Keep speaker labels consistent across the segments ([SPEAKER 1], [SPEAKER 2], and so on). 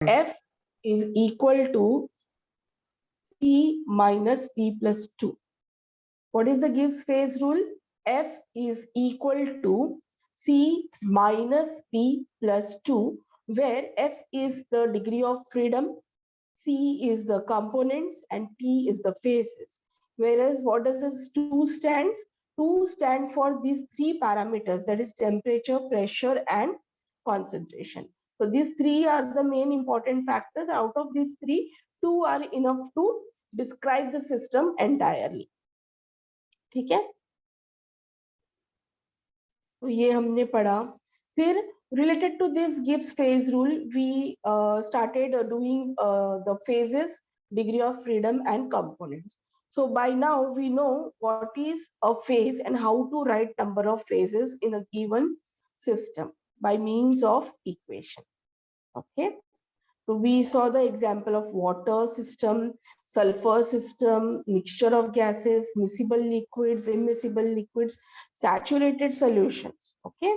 [SPEAKER 1] F is equal to P minus P plus 2. What is the Gibbs phase rule? F is equal to C minus P plus 2, where F is the degree of freedom, C is the components, and P is the phases. Whereas what does this 2 stands? 2 stand for these 3 parameters, that is temperature, pressure, and concentration. So these 3 are the main important factors. Out of these 3, 2 are enough to describe the system entirely. ठीक है, तो ये हमने पढ़ा. फिर related to this Gibbs phase rule, we started doing the phases, degree of freedom, and components. So by now we know what is a phase and how to write number of phases in a given system by means of equation. Okay, so we saw the example of water system, sulfur system, mixture of gases, miscible liquids, immiscible liquids, saturated solutions. Okay,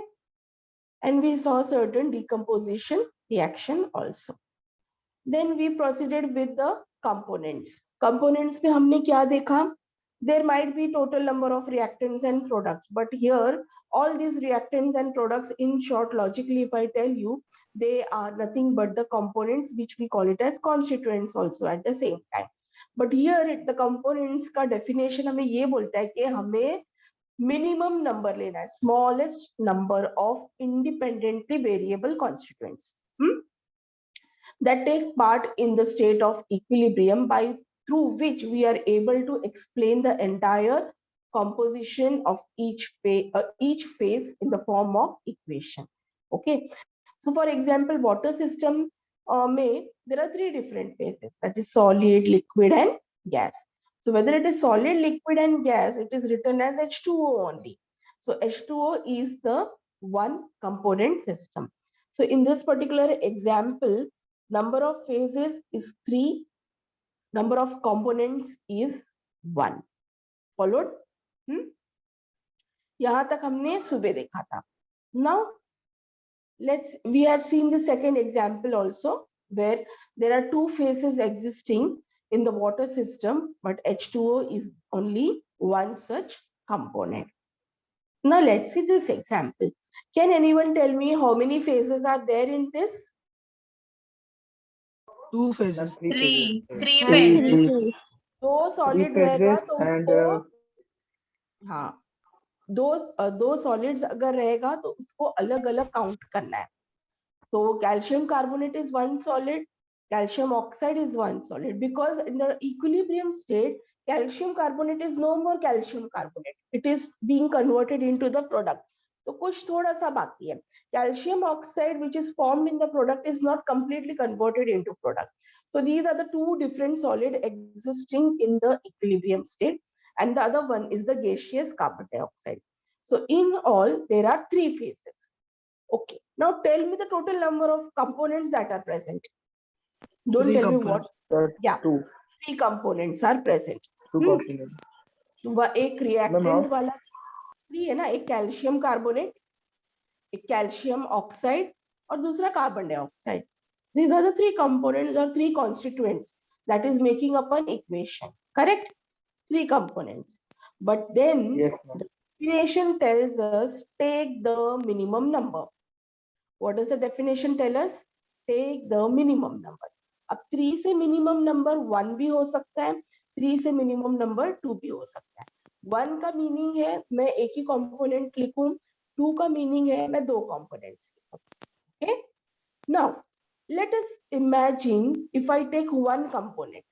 [SPEAKER 1] and we saw certain decomposition reaction also. Then we proceeded with the components. Components में हमने क्या देखा? There might be total number of reactants and products, but here all these reactants and products, in short, logically, if I tell you, they are nothing but the components, which we call it as constituents also at the same time. But here the components का definition हमें ये बोलता है कि हमें minimum number लेना है, smallest number of independently variable constituents that take part in the state of equilibrium, by through which we are able to explain the entire composition of each phase in the form of equation. Okay, so for example, water system there are 3 different phases, that is solid, liquid, and gas. So whether it is solid, liquid, and gas, it is written as H2O only. So H2O is the one component system. So in this particular example, number of phases is 3, number of components is 1. Followed? यहाँ तक हमने सुबह देखा था. Now we have seen the second example also, where there are 2 phases existing in the water system, but H2O is only one such component. Now let's see this example. Can anyone tell me how many phases are there in this?
[SPEAKER 2] 2 phases.
[SPEAKER 3] 3
[SPEAKER 1] हाँ,
[SPEAKER 3] phases.
[SPEAKER 1] 2 solid रहेगा तो उसको हाँ, दो solids अगर रहेगा तो उसको अलग अलग काउंट करना है. So calcium carbonate is one solid, calcium oxide is one solid, because in the equilibrium state, calcium carbonate is no more calcium carbonate. It is being converted into the product. तो कुछ थोड़ा सा बाकी है. Calcium oxide, which is formed in the product, is not completely converted into product. So these are the 2 different solid existing in the equilibrium state, and the other one is the gaseous carbon dioxide. So in all, there are 3 phases. Okay, now tell me the total number of components that are present. Don't tell me what. Yeah, 3 components are present.
[SPEAKER 2] 2 components.
[SPEAKER 1] एक reactant वाला 3 है ना, एक calcium carbonate, एक calcium oxide और दूसरा carbon dioxide. These are the 3 components or 3 constituents that is making up an equation. Correct? 3 components. But then
[SPEAKER 2] Yes,
[SPEAKER 1] the definition tells us take the minimum number. What does the definition tell us? Take the minimum number. अब 3 से minimum number 1 भी हो सकता है, 3 से minimum number 2 भी हो सकता है. 1 का मीनिंग है मैं एक ही कंपोनेंट लिखूं, 2 का मीनिंग है मैं 2 कंपोनेंट्स लिखूं. Okay? Now let us imagine if I take one component,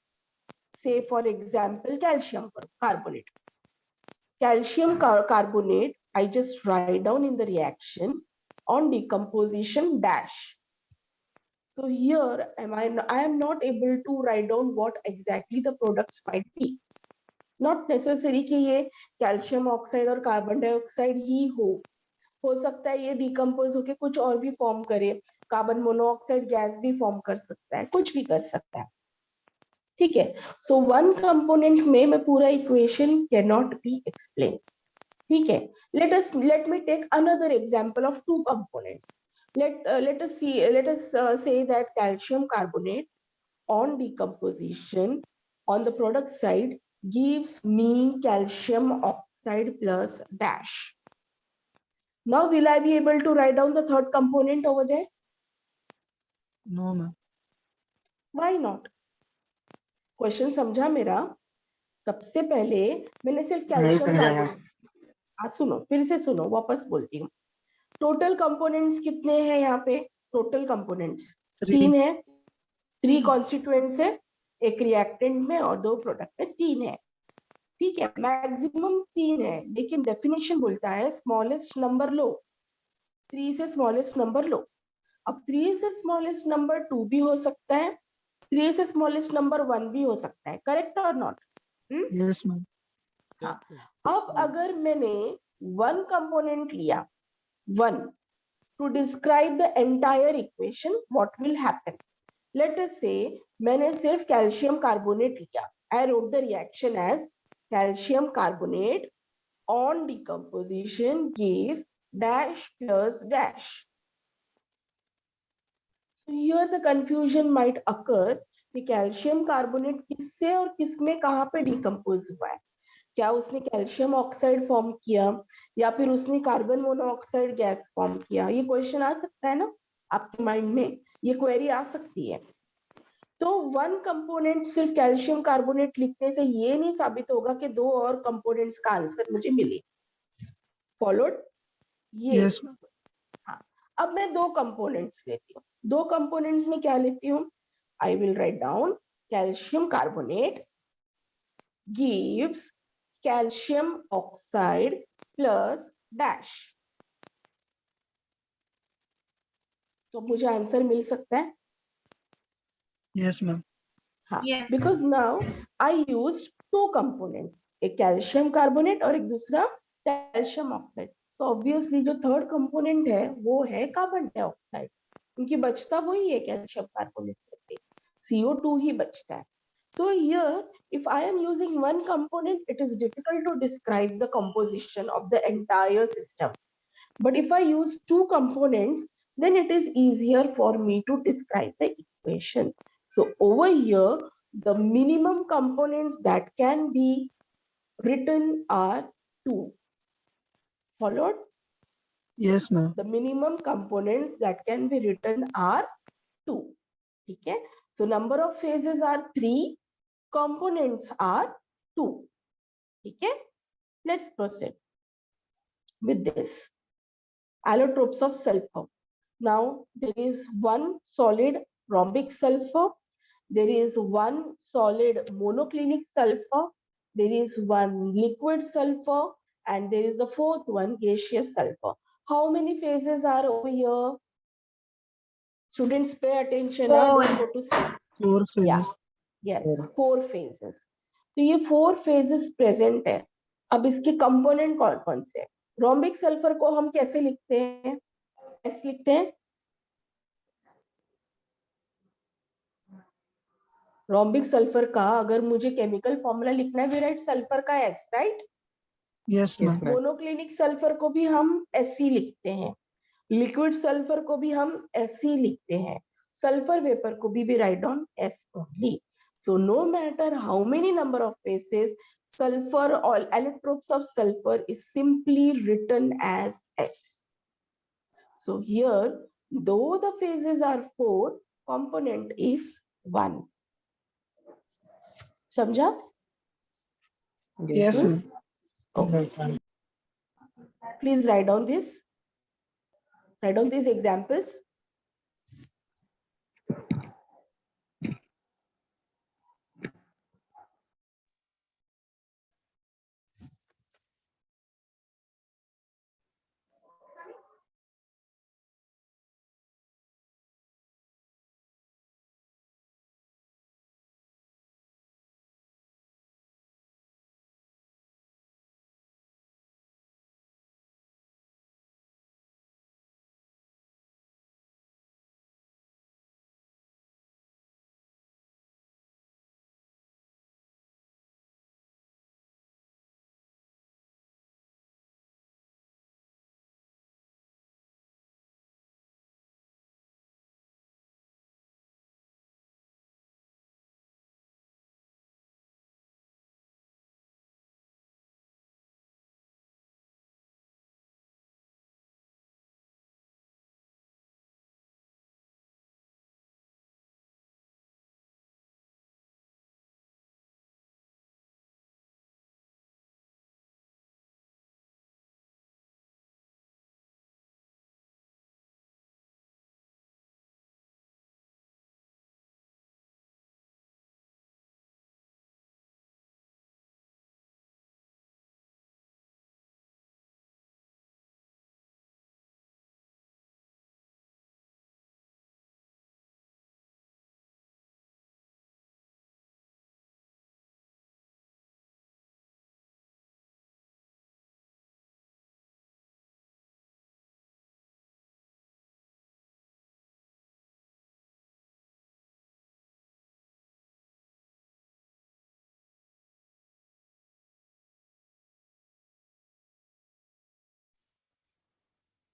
[SPEAKER 1] say for example calcium carbonate. Calcium carbonate, I just write down in the reaction on decomposition dash. So here I am not able to write down what exactly the products might be. Not necessary कि ये calcium oxide और carbon dioxide ही हो सकता है ये decompose होके कुछ और भी form करे, carbon monoxide gas भी form कर सकता है, कुछ भी कर सकता है. ठीक है. So one component में मैं पूरा equation cannot be explained. ठीक है. Let me take another example of 2 components. Let us say that calcium carbonate on decomposition on the product side gives me calcium oxide plus dash. Now will I be able to write down the third component over there?
[SPEAKER 2] No, ma'am.
[SPEAKER 1] Why not? Question समझा मेरा? सबसे पहले मैंने सिर्फ calcium carbonate, सुनो फिर से सुनो, वापस बोलती हूँ. टोटल कंपोनेंट्स कितने हैं यहाँ पे? टोटल कंपोनेंट्स 3 है, 3 कॉन्स्टिट्यूएंट्स है, एक रिएक्टेंट में और 2 प्रोडक्ट में, 3 है. ठीक है, मैक्सिमम 3 है, लेकिन डेफिनेशन बोलता है स्मॉलेस्ट नंबर लो, 3 से स्मॉलेस्ट नंबर लो. अब 3 से स्मॉलेस्ट नंबर 2 भी हो सकता है, 3 से स्मॉलेस्ट नंबर 1 भी हो सकता है. करेक्ट और नॉट?
[SPEAKER 2] Yes, ma'am.
[SPEAKER 1] हाँ. अब अगर मैंने 1 कंपोनेंट लिया, 1 to describe the entire equation, what will happen? Let us say मैंने सिर्फ कैल्शियम कार्बोनेट लिया. I wrote the reaction as calcium carbonate on decomposition gives dash plus dash. So here the confusion might occur कि calcium carbonate किससे और किसमें कहाँ पे decompose हुआ है. क्या उसने कैल्शियम ऑक्साइड फॉर्म किया या फिर उसने कार्बन मोनोऑक्साइड गैस फॉर्म किया? ये क्वेश्चन आ सकता है ना आपके माइंड में, ये क्वेरी आ सकती है. तो 1 कंपोनेंट सिर्फ कैल्शियम कार्बोनेट लिखने से ये नहीं साबित होगा कि 2 और कंपोनेंट्स का आंसर मुझे मिले. फॉलोड? ये
[SPEAKER 2] Yes, ma'am.
[SPEAKER 1] हाँ. अब मैं 2 कंपोनेंट्स लेती हूँ. 2 कंपोनेंट्स में क्या लेती हूँ? I will write down calcium carbonate gives calcium oxide plus dash. तो मुझे आंसर मिल सकता है?
[SPEAKER 2] Yes, ma'am.
[SPEAKER 1] हाँ.
[SPEAKER 3] Yes.
[SPEAKER 1] Because now I used 2 components, एक कैल्शियम कार्बोनेट और एक दूसरा कैल्शियम ऑक्साइड. तो ऑब्वियसली जो थर्ड कंपोनेंट है वो है कार्बन डाइऑक्साइड, क्योंकि बचता वही है कैल्शियम कार्बोनेट में से, CO2 ही बचता है. So here, if I am using 1 component, it is difficult to describe the composition of the entire system. But if I use 2 components, then it is easier for me to describe the equation. So over here, the minimum components that can be written are 2. Followed?
[SPEAKER 2] Yes, ma'am.
[SPEAKER 1] The minimum components that can be written are 2. Okay? So number of phases are 3. Components are 2. Okay? Let's proceed with this. Allotropes of sulfur. Now there is 1 solid rhombic sulfur, there is 1 solid monoclinic sulfur, there is 1 liquid sulfur, and there is the 4th one, gaseous sulfur. How many phases are over here? Students, pay attention.
[SPEAKER 3] Four.
[SPEAKER 1] Don't go to sleep.
[SPEAKER 2] 4 phases.
[SPEAKER 1] Yeah. Yes, 4 phases. तो ये 4 phases present है. अब इसके component कौन कौन से हैं? Rhombic sulphur को हम कैसे लिखते हैं? कैसे लिखते हैं? रोम्बिक सल्फर का अगर मुझे केमिकल फॉर्मूला लिखना है, वी राइट सल्फर का S, right?
[SPEAKER 2] Yes, ma'am.
[SPEAKER 1] Monoclinic sulphur को भी हम SC लिखते हैं, लिक्विड सल्फर को भी हम SC लिखते हैं, सल्फर वेपर को भी write down S only. So no matter how many number of phases, sulfur or allotropes of sulfur is simply written as S. So here, though the phases are 4, component is 1. समझा?
[SPEAKER 2] Yes, ma'am.
[SPEAKER 1] Okay. Please write down this. Write down these examples.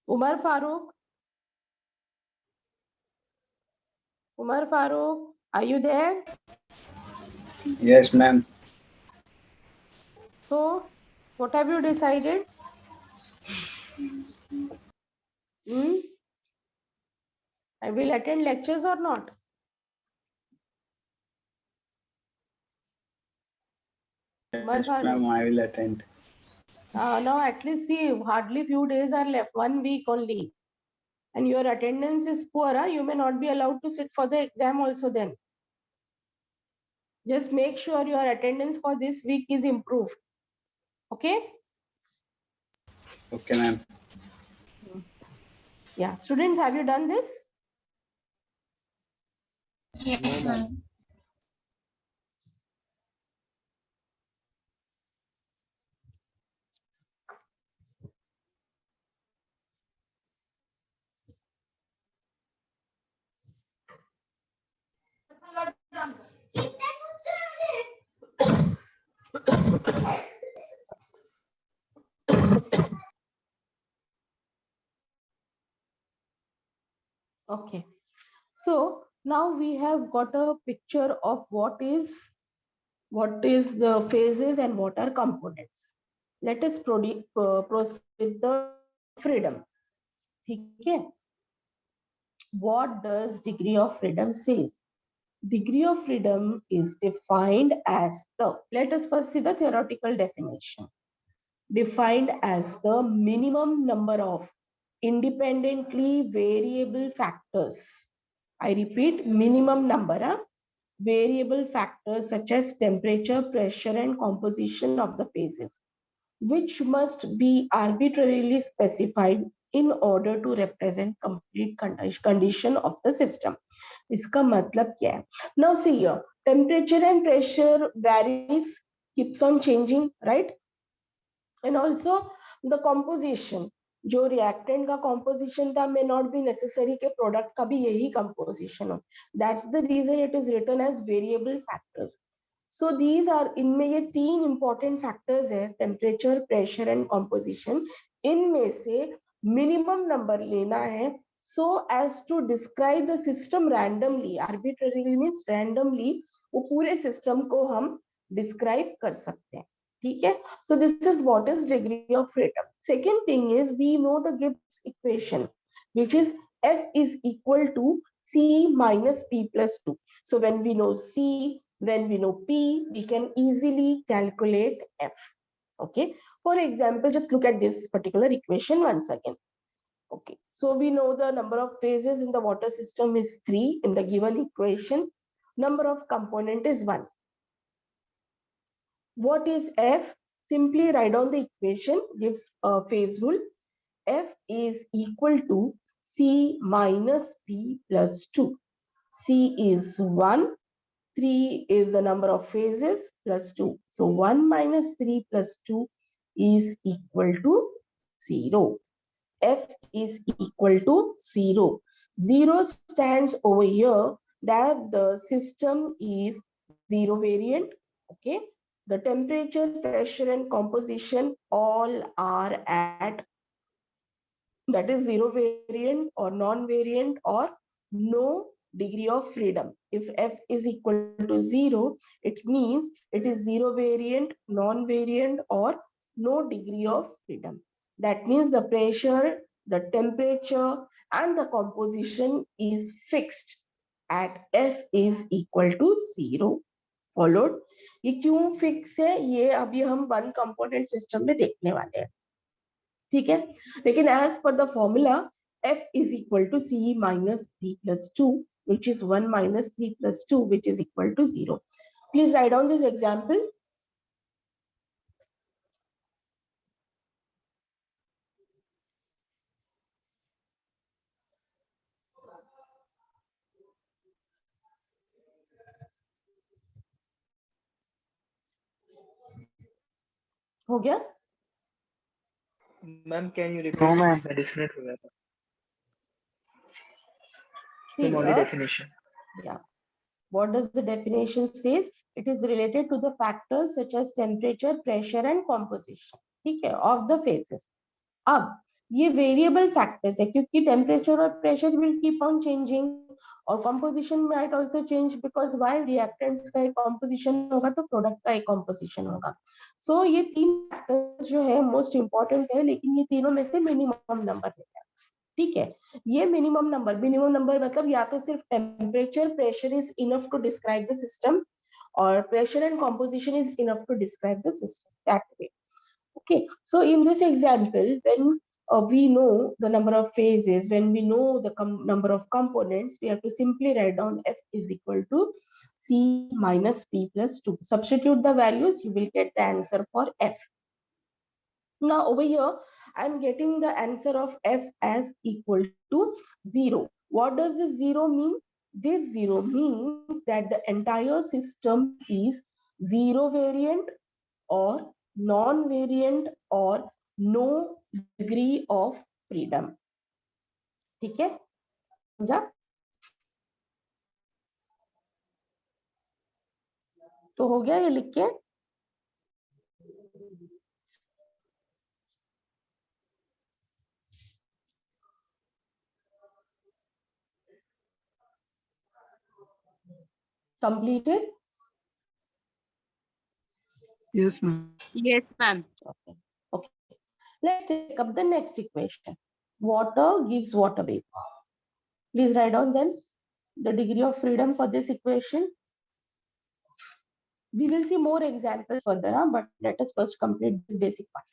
[SPEAKER 1] Umar Farooq, are you there?
[SPEAKER 3] Yes, ma'am.
[SPEAKER 1] So, what have you decided? Hmm? I will attend lectures or not? Umar
[SPEAKER 3] Yes,
[SPEAKER 1] Farooq.
[SPEAKER 3] ma'am. I will attend.
[SPEAKER 1] Now at least see, hardly few days are left, 1 week only. And your attendance is poor, you may not be allowed to sit for the exam also then. Just make sure your attendance for this week is improved. Okay?
[SPEAKER 3] Okay, ma'am.
[SPEAKER 1] Yeah. Students, have you done this?
[SPEAKER 4] Yes, ma'am.
[SPEAKER 1] Okay. So now we have got a picture of what is the phases and what are components. Let us proceed the freedom. Okay. What does degree of freedom say? Degree of freedom is defined as the, let us first see the theoretical definition. Defined as the minimum number of independently variable factors. I repeat, minimum number, variable factors such as temperature, pressure, and composition of the phases, which must be arbitrarily specified in order to represent complete condition of the system. इसका मतलब क्या है? Now see here, temperature and pressure varies, keeps on changing, right? And also the composition, जो reactant का composition था may not be necessary के product का भी यही composition हो. That's the reason it is written as variable factors. So these are, इनमें ये 3 important factors है, temperature, pressure and composition. इनमें से minimum number लेना है so as to describe the system randomly. Arbitrarily means randomly वो पूरे system को हम describe कर सकते हैं. ठीक है? So this is what is degree of freedom. Second thing is we know the Gibbs equation, which is F is equal to C minus P plus 2. So when we know C, when we know P, we can easily calculate F. Okay. For example, just look at this particular equation once again. Okay. So we know the number of phases in the water system is 3 in the given equation. Number of component is 1. What is F? Simply write down the equation, gives a phase rule. F is equal to C minus P plus 2. C is 1, 3 is the number of phases plus 2. So 1 minus 3 plus 2 is equal to 0. F is equal to 0. 0 stands over here that the system is zero variant. Okay. The temperature, pressure, and composition all are at, that is, zero variant or non-variant or no degree of freedom. If F is equal to 0, it means it is zero variant, non-variant, or no degree of freedom. That means the pressure, the temperature, and the composition is fixed at F is equal to 0. Followed. ये क्यों fix है, ये अभी हम one component system में देखने वाले हैं. ठीक है, लेकिन as per the formula, F is equal to C minus P plus 2, which is 1 minus 3 plus 2, which is equal to 0. Please write down this example. हो गया?
[SPEAKER 5] Ma'am can you repeat?
[SPEAKER 2] No, ma'am.
[SPEAKER 5] मैं disconnect हो गया था.
[SPEAKER 1] See
[SPEAKER 5] ma'am only
[SPEAKER 1] here.
[SPEAKER 5] definition.
[SPEAKER 1] Yeah. What does the definition says? It is related to the factors such as temperature, pressure, and composition. ठीक है, of the phases. अब ये variable factors है क्योंकि टेम्परेचर और pressure will keep on changing और composition might also change because why reactants का एक कंपोजिशन होगा तो प्रोडक्ट का एक कंपोजिशन होगा. सो ये तीन फैक्टर्स जो है मोस्ट इंपॉर्टेंट है, लेकिन ये तीनों में से मिनिमम नंबर है. ठीक है, ये मिनिमम नंबर मतलब या तो सिर्फ temperature pressure is enough to describe the system or pressure and composition is enough to describe the system that way. Okay, so in this example, when we know the number of phases, when we know the number of components, we have to simply write down F is equal to C minus P plus 2. Substitute the values, you will get the answer for F. Now over here, I'm getting the answer of F as equal to 0. What does this 0 mean? This 0 means that the entire system is zero variant or non-variant or no degree of freedom. ठीक है, समझा? तो हो गया ये लिख के. Completed?
[SPEAKER 2] Yes, ma'am.
[SPEAKER 5] Yes, ma'am.
[SPEAKER 1] Okay. Okay. Let's take up the next equation. Water gives water vapor. Please write down then the degree of freedom for this equation. We will see more examples further, but let us first complete this basic part.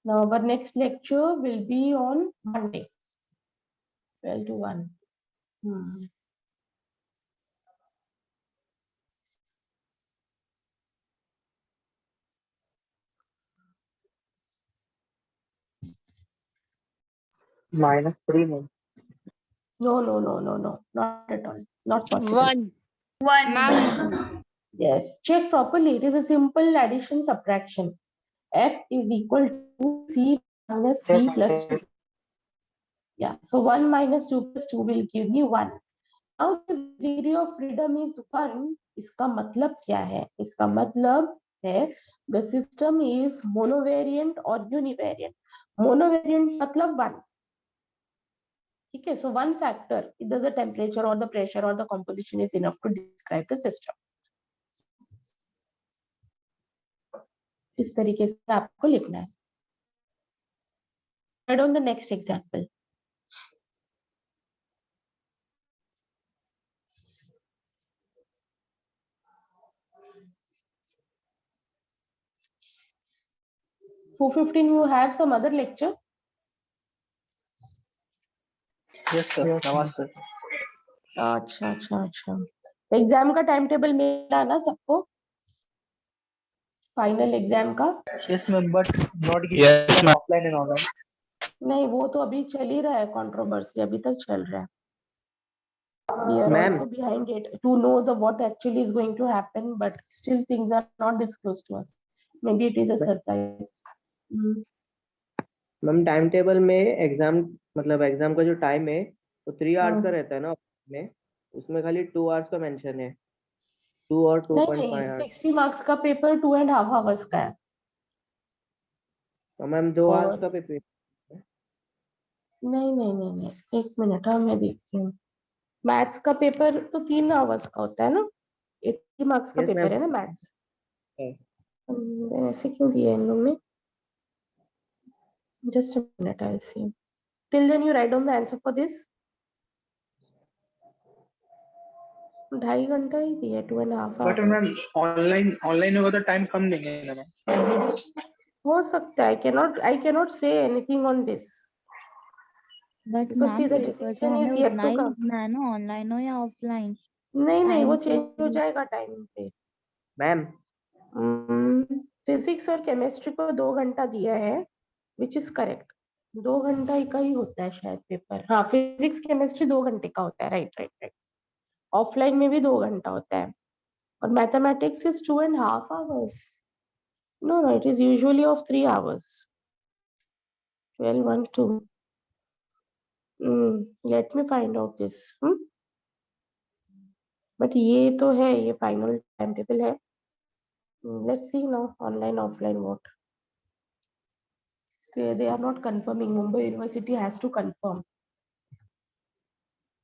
[SPEAKER 1] Now our next lecture will be on Monday, 12 to 1.
[SPEAKER 6] -3 months.
[SPEAKER 1] No, not at all. Not possible.
[SPEAKER 5] 1. Ma'am,
[SPEAKER 1] Yes, check properly. It is a simple addition subtraction. F is equal to C minus P plus 2. Yeah, so 1 minus 2 plus 2 will give me 1. Now this degree of freedom is 1. इसका मतलब क्या है? इसका मतलब है the system is monovariant or univariant. Monovariant मतलब 1. ठीक है, so one factor, either the temperature or the pressure or the composition is enough to describe the system. इस तरीके से आपको लिखना है. Write on the next example. For 15 you have some other lecture?
[SPEAKER 6] Yes, sir.
[SPEAKER 2] Yes, ma'am.
[SPEAKER 6] Namaste.
[SPEAKER 1] अच्छा. Exam का time table मिला ना सबको? फाइनल एग्जाम का?
[SPEAKER 6] Yes, ma'am, but not given
[SPEAKER 7] Yes, ma'am.
[SPEAKER 6] offline and online.
[SPEAKER 1] नहीं, वो तो अभी चल ही रहा है, कंट्रोवर्सी अभी तक चल रहा है. We are
[SPEAKER 6] Ma'am.
[SPEAKER 1] also behind it to know the what actually is going to happen, but still things are not disclosed to us. Maybe it is a surprise.
[SPEAKER 6] Ma'am time table में exam मतलब exam का जो time है वो 3 hours का रहता है ना में, उसमें खाली 2 आवर्स का मेंशन है. 2 और 2.5
[SPEAKER 1] नहीं,
[SPEAKER 6] आवर्स.
[SPEAKER 1] 60 मार्क्स का पेपर 2.5 आवर्स का है.
[SPEAKER 6] तो मैम 2
[SPEAKER 1] और-
[SPEAKER 6] आवर्स का पेपर.
[SPEAKER 1] नहीं, एक मिनट, हाँ मैं देखती हूँ. मैथ्स का पेपर तो 3 आवर्स का होता है ना, 80 मार्क्स का
[SPEAKER 6] Yes,
[SPEAKER 1] पेपर है
[SPEAKER 6] ma'am.
[SPEAKER 1] ना मैथ्स.
[SPEAKER 6] है.
[SPEAKER 1] ऐसे क्यों दिया इन लोगों ने? Just a minute, I'll see. Till then you write down the answer for this. 2.5 घंटा ही दिया, 2.5
[SPEAKER 8] बट
[SPEAKER 1] hours.
[SPEAKER 8] मैम ऑनलाइन होगा तो टाइम कम देंगे ना मैम.
[SPEAKER 1] हो सकता है, I cannot say anything on this.
[SPEAKER 4] But
[SPEAKER 1] Because see,
[SPEAKER 4] ma'am
[SPEAKER 1] the
[SPEAKER 4] paper तो
[SPEAKER 1] decision
[SPEAKER 4] हमें
[SPEAKER 1] is yet
[SPEAKER 4] उतना
[SPEAKER 1] to
[SPEAKER 4] ही
[SPEAKER 1] come.
[SPEAKER 4] लिखना है ना, ऑनलाइन हो या ऑफलाइन.
[SPEAKER 1] नहीं, वो
[SPEAKER 4] Time
[SPEAKER 1] चेंज हो
[SPEAKER 4] to-
[SPEAKER 1] जाएगा टाइम पे.
[SPEAKER 6] मैम
[SPEAKER 1] फिजिक्स और केमिस्ट्री को 2 घंटा दिया है, विच इज करेक्ट. 2 घंटा का ही होता है शायद पेपर. हाँ, फिजिक्स केमिस्ट्री 2 घंटे का होता है. राइट. ऑफलाइन में भी 2 घंटा होता है. और mathematics is 2.5 hours. No, it is usually of 3 hours. 12, 1, 2. Let me find out this. But ये तो है, ये फाइनल टाइम टेबल है. Let's see now online offline what. They are not confirming. Mumbai University has to confirm.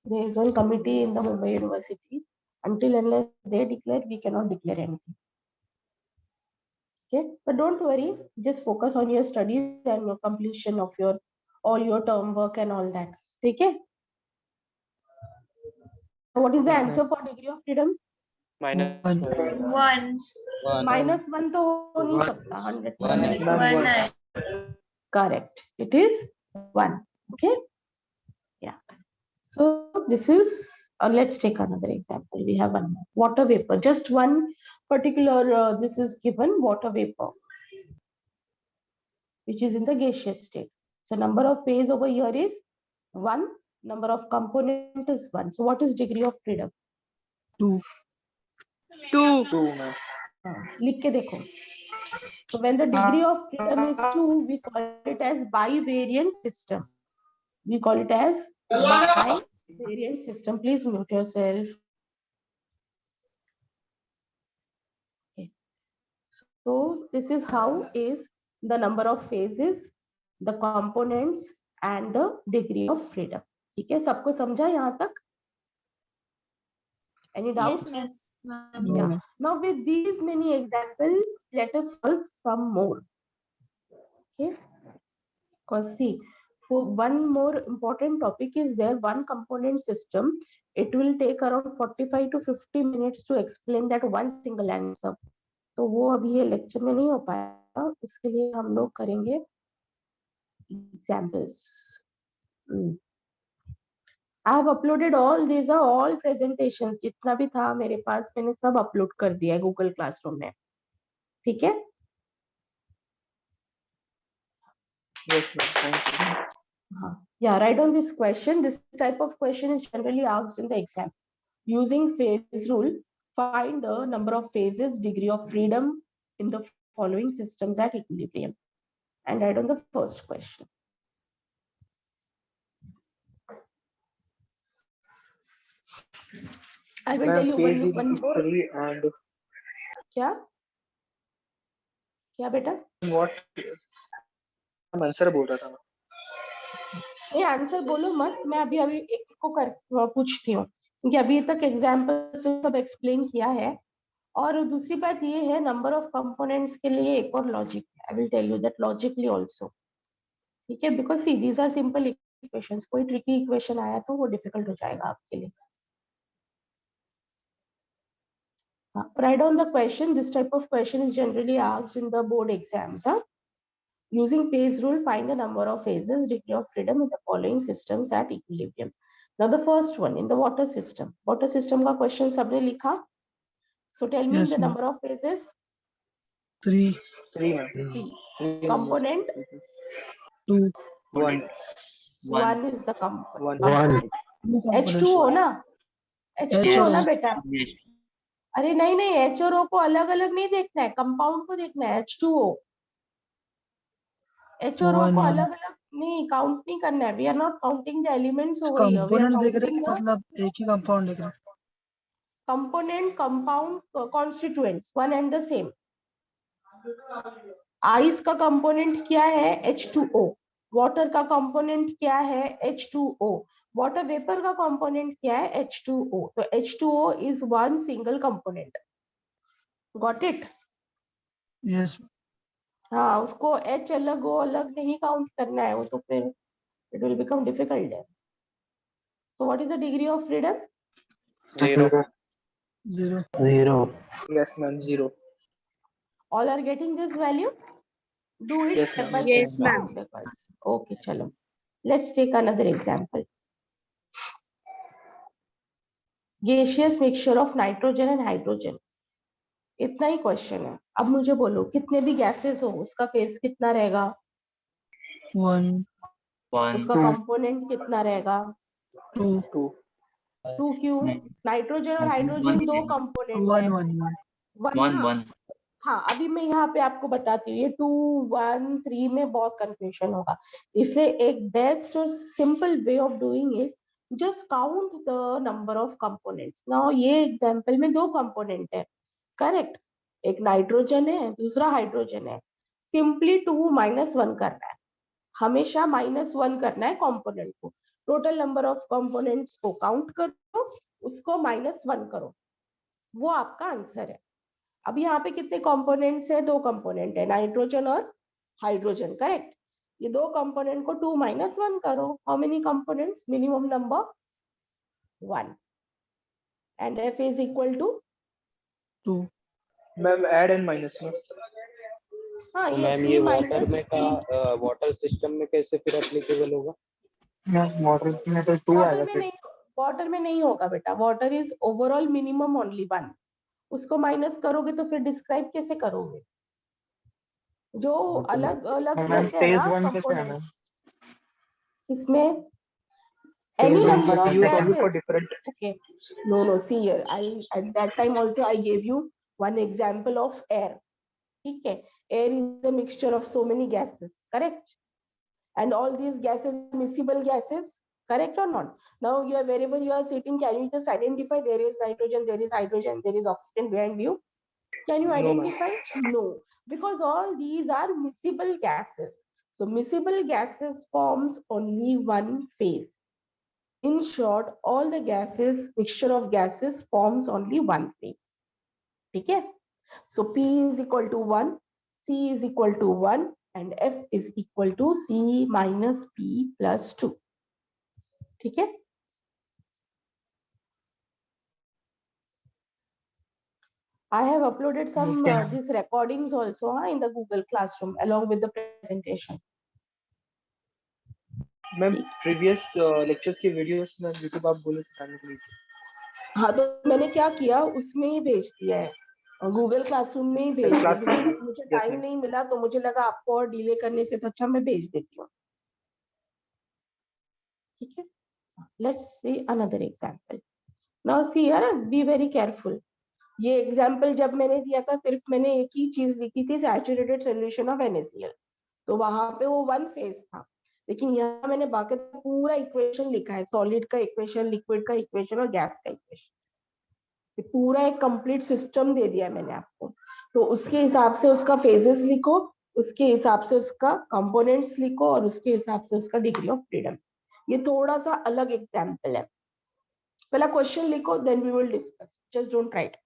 [SPEAKER 1] There is one committee in the Mumbai University. Until unless they declare, we cannot declare anything. Okay, but don't worry. Just focus on your studies and your completion of your all your term work and all that. Okay. What is the
[SPEAKER 6] Yes,
[SPEAKER 1] answer for degree of freedom?
[SPEAKER 2] One.
[SPEAKER 5] 1.
[SPEAKER 1] -1 तो हो नहीं सकता. 100%.
[SPEAKER 6] Ma'am,
[SPEAKER 5] 1.
[SPEAKER 1] Correct. It is 1. Okay. Yeah. So this is, let's take another example. We have one more. Water vapor. Just one particular, this is given water vapor, which is in the gaseous state. So number of phase over here is 1. Number of component is 1. So what is degree of freedom?
[SPEAKER 2] 2.
[SPEAKER 5] 2.
[SPEAKER 8] 2 ma'am.
[SPEAKER 1] लिख के देखो. So when the degree of freedom is 2, we call it as bivariant system. We call it as bivariant system. Please mute yourself. Okay. So this is how is the number of phases, the components and the degree of freedom. ठीक है, सबको समझा यहाँ तक? Any doubts?
[SPEAKER 5] Yes, ma'am.
[SPEAKER 2] No,
[SPEAKER 1] Yeah.
[SPEAKER 2] ma'am.
[SPEAKER 1] Now with these many examples, let us solve some more. Okay. Because see, for one more important topic is there, one component system. It will take around 45 to 50 minutes to explain that one single answer. तो वो अभी ये lecture में नहीं हो पाएगा. उसके लिए हम लोग करेंगे examples. I have uploaded all these are all presentations. जितना भी था मेरे पास मैंने सब अपलोड कर दिया है गूगल क्लासरूम में. ठीक है?
[SPEAKER 8] Yes ma'am. Thank you.
[SPEAKER 1] Yeah, write down this question. This type of question is generally asked in the exam. Using phase rule, find the number of phases, degree of freedom in the following systems at equilibrium. And write down the first question. I will tell you one more.
[SPEAKER 8] 3 and
[SPEAKER 1] क्या? क्या बेटा?
[SPEAKER 8] what? I'm answer बोल रहा था.
[SPEAKER 1] नहीं answer बोलो मत. मैं अभी एक एक को पूछती हूँ क्योंकि अभी तक एग्जाम्पल से सब एक्सप्लेन किया है. और दूसरी बात ये है, नंबर ऑफ कंपोनेंट्स के लिए एक और लॉजिक है. I will tell you that logically also. ठीक है, because see these are simple equations. कोई ट्रिकी इक्वेशन आया तो वो डिफिकल्ट हो जाएगा आपके लिए. Write down the question. This type of question is generally asked in the board exams. Using phase rule, find the number of phases, degree of freedom in the following systems at equilibrium. Now the first one in the water system. Water system का question सबने लिखा. So tell me
[SPEAKER 2] Yes,
[SPEAKER 1] the
[SPEAKER 2] ma'am.
[SPEAKER 1] number of phases.
[SPEAKER 2] 3.
[SPEAKER 8] 3 ma'am.
[SPEAKER 1] 3. Component.
[SPEAKER 2] 2.
[SPEAKER 6] 1.
[SPEAKER 1] 1 is the component.
[SPEAKER 8] 1.
[SPEAKER 1] H2O ना. H2O ना बेटा.
[SPEAKER 7] Yes.
[SPEAKER 1] अरे नहीं नहीं, H और O को अलग अलग नहीं देखना है, कंपाउंड को देखना है. H2O. H और O को अलग अलग नहीं काउंट नहीं करना है. We are not counting the elements over here. We are
[SPEAKER 2] component देख रहे
[SPEAKER 1] counting
[SPEAKER 2] हैं
[SPEAKER 1] the
[SPEAKER 2] मतलब एक ही कंपाउंड देख रहे हैं.
[SPEAKER 1] component, compound, constituents, one and the same. Ice का कंपोनेंट क्या है? H2O. वाटर का कंपोनेंट क्या है? H2O. वाटर वेपर का कंपोनेंट क्या है? H2O. तो H2O is one single component. Got it?
[SPEAKER 2] Yes.
[SPEAKER 1] हाँ, उसको H अलग O अलग नहीं काउंट करना है, वो तो फिर it will become difficult. So what is the degree of freedom?
[SPEAKER 8] 0.
[SPEAKER 2] 0.
[SPEAKER 8] Yes ma'am. 0.
[SPEAKER 1] All are getting this value? Do it
[SPEAKER 8] Yes,
[SPEAKER 1] step
[SPEAKER 8] ma'am.
[SPEAKER 1] by
[SPEAKER 5] Yes,
[SPEAKER 1] step.
[SPEAKER 5] ma'am.
[SPEAKER 1] Because okay, chalo. Let's take another example. Gaseous mixture of nitrogen and hydrogen. इतना ही question है. अब मुझे बोलो कितने भी gases हो उसका phase कितना रहेगा?
[SPEAKER 2] 1.
[SPEAKER 1] उसका कंपोनेंट कितना रहेगा?
[SPEAKER 2] 2.
[SPEAKER 8] 2.
[SPEAKER 1] 2 क्यों? नाइट्रोजन और हाइड्रोजन दो कंपोनेंट
[SPEAKER 2] 1.
[SPEAKER 1] है.
[SPEAKER 2] 1.
[SPEAKER 1] 1
[SPEAKER 7] 1.
[SPEAKER 1] हाँ, अभी मैं यहाँ पे आपको बताती हूँ. ये 2, 1, 3 में बहुत कंफ्यूजन होगा. इसलिए एक बेस्ट और simple way of doing is just count the number of components. Now ये एग्जाम्पल में 2 कंपोनेंट है, करेक्ट, एक नाइट्रोजन है, दूसरा हाइड्रोजन है. सिंपली 2 - 1 करना है, हमेशा -1 करना है कंपोनेंट को. टोटल नंबर ऑफ कंपोनेंट्स को काउंट करो, उसको -1 करो, वो आपका आंसर है. अब यहाँ पे कितने कंपोनेंट्स है? 2 कंपोनेंट है, नाइट्रोजन और हाइड्रोजन, करेक्ट. ये 2 कंपोनेंट को 2 - 1 करो. How many components? Minimum number 1 and F is equal to
[SPEAKER 2] 2.
[SPEAKER 8] Ma'am add and minus में.
[SPEAKER 1] हाँ,
[SPEAKER 7] तो
[SPEAKER 1] ये
[SPEAKER 7] मैम
[SPEAKER 1] 3
[SPEAKER 7] ये
[SPEAKER 1] -
[SPEAKER 7] वाटर में
[SPEAKER 1] 3.
[SPEAKER 7] का वाटर सिस्टम में कैसे फिर एप्लीकेबल होगा?
[SPEAKER 8] मैम वाटर में तो 2 आएगा फिर.
[SPEAKER 1] वाटर में नहीं होगा बेटा, water is overall minimum only 1. उसको माइनस करोगे तो फिर डिस्क्राइब कैसे करोगे? जो अलग अलग
[SPEAKER 8] मैम
[SPEAKER 1] रहते हैं
[SPEAKER 8] फेज
[SPEAKER 1] ना
[SPEAKER 8] 1 कैसे है मैम?
[SPEAKER 1] कंपोनेंट्स, इसमें
[SPEAKER 8] Phase
[SPEAKER 1] any
[SPEAKER 8] one
[SPEAKER 1] number
[SPEAKER 8] is
[SPEAKER 1] of
[SPEAKER 8] used only for
[SPEAKER 1] gases.
[SPEAKER 8] different.
[SPEAKER 1] Okay, no, see here, at that time also I gave you one example of air. Okay, air is a mixture of so many gases, correct? And all these gases miscible gases, correct or not? Now you are, wherever you are sitting, can you just identify there is nitrogen, there is hydrogen, there is oxygen behind you? Can you
[SPEAKER 8] No, ma'am.
[SPEAKER 1] identify? No, because all these are miscible gases. So miscible gases forms only one phase. In short, all the gases, mixture of gases forms only one phase. ठीक है? So P is equal to 1, C is equal to 1, and F is equal to C minus P plus 2. ठीक है? I have uploaded some these recordings also in the Google Classroom along with the presentation.
[SPEAKER 8] Ma'am previous lectures की videos में YouTube आप बोले दिखाने के लिए.
[SPEAKER 1] हाँ, तो मैंने क्या किया, उसमें ही भेज दिया है, गूगल क्लासरूम में ही भेज दिया, क्योंकि मुझे टाइम नहीं मिला तो मुझे लगा आपको और डिले करने से तो अच्छा मैं भेज देती हूँ. ठीक है, let's see another example. Now see here, be very careful. ये एग्जांपल जब मैंने दिया था सिर्फ मैंने एक ही चीज लिखी थी, सैचुरेटेड सॉल्यूशन ऑफ NaCl, तो वहां पे वो 1 फेज था. लेकिन यहाँ मैंने बाकी पूरा इक्वेशन लिखा है, सॉलिड का इक्वेशन, लिक्विड का इक्वेशन और गैस का इक्वेशन. पूरा एक कंप्लीट सिस्टम दे दिया मैंने आपको. तो उसके हिसाब से उसका फेजेस लिखो, उसके हिसाब से उसका कंपोनेंट्स लिखो और उसके हिसाब से उसका डिग्री ऑफ फ्रीडम. ये थोड़ा सा अलग एग्जांपल है. पहला क्वेश्चन लिखो, then we will discuss. Just don't write.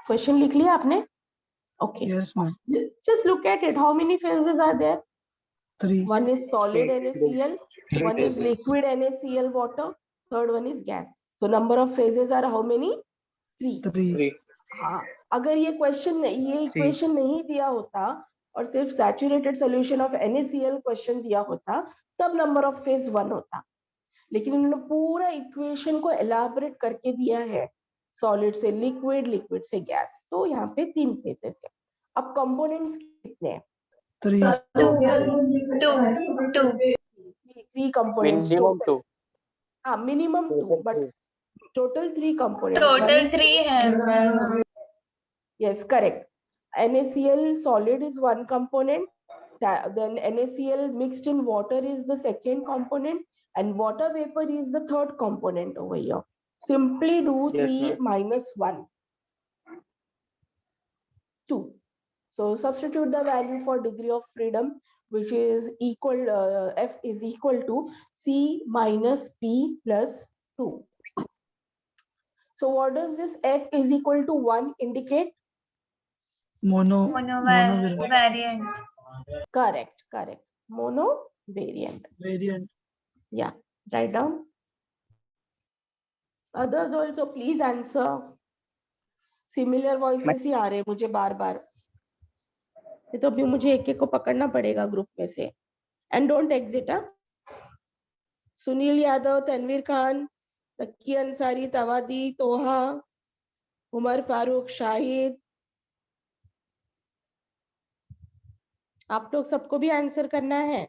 [SPEAKER 1] Question लिख लिया आपने? Okay,
[SPEAKER 2] Yes, ma'am.
[SPEAKER 1] just look at it. How many phases are there?
[SPEAKER 2] 3.
[SPEAKER 1] One is solid NaCl, one is
[SPEAKER 7] phases.
[SPEAKER 1] liquid NaCl water, third one is gas. So number of phases are how many? 3.
[SPEAKER 2] 3.
[SPEAKER 1] हाँ, अगर ये question, ये equation नहीं दिया होता और सिर्फ saturated solution of NaCl question दिया होता, तब नंबर ऑफ फेज 1 होता. लेकिन इन्होंने पूरा इक्वेशन को एलाबोरेट करके दिया है, सॉलिड से लिक्विड, लिक्विड से गैस, तो यहाँ पे 3 फेजेस है. अब कंपोनेंट्स कितने हैं?
[SPEAKER 2] 3.
[SPEAKER 1] 3 components.
[SPEAKER 7] Minimum 2.
[SPEAKER 1] हाँ, minimum 2, but total 3 components.
[SPEAKER 5] Total 3 है.
[SPEAKER 1] Yes, correct. NaCl solid is 1 component. Then NaCl mixed in water is the second component, and water vapor is the third component over here. Simply do 3 minus 1. 2. So substitute the value for degree of freedom, which is equal, F is equal to C minus P plus 2. So what does this F is equal to 1 indicate?
[SPEAKER 2] Monovariant.
[SPEAKER 5] Variant.
[SPEAKER 1] Correct, correct. Monovariant.
[SPEAKER 2] Variant.
[SPEAKER 1] Yeah, write down. Others also please answer. Similar voices ही आ रहे मुझे बार बार. ये तो अभी मुझे एक एक को पकड़ना पड़ेगा ग्रुप में से. And don't exit. Sunil Yadav, Tanveer Khan, तकी अंसारी, तवादी, तोहा, उमर फारूक, शाहिद, आप लोग सबको भी आंसर करना है.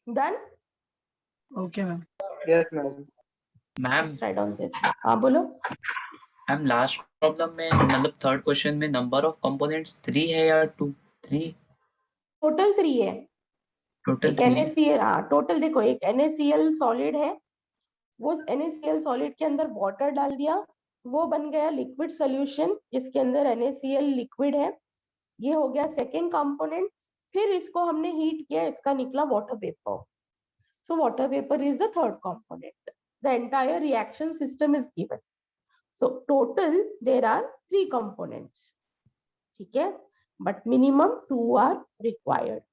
[SPEAKER 1] Done?
[SPEAKER 2] Okay, ma'am.
[SPEAKER 8] Yes, ma'am.
[SPEAKER 1] Let's write down this. हाँ बोलो.
[SPEAKER 9] मैम लास्ट प्रॉब्लम में मतलब थर्ड क्वेश्चन में नंबर ऑफ कंपोनेंट्स 3 है या 2? 3
[SPEAKER 1] टोटल 3 है।
[SPEAKER 9] टोटल
[SPEAKER 1] एक
[SPEAKER 9] 3 है।
[SPEAKER 1] NaCl, हाँ टोटल देखो, एक NaCl सॉलिड है, वो NaCl सॉलिड के अंदर वाटर डाल दिया, वो बन गया लिक्विड सोल्यूशन जिसके अंदर NaCl लिक्विड है, ये हो गया सेकेंड कंपोनेंट। फिर इसको हमने हीट किया, इसका निकला water vapour. So water vapour is the third component. The entire reaction system is given. So total there are 3 components, ठीक है, but minimum 2 are required.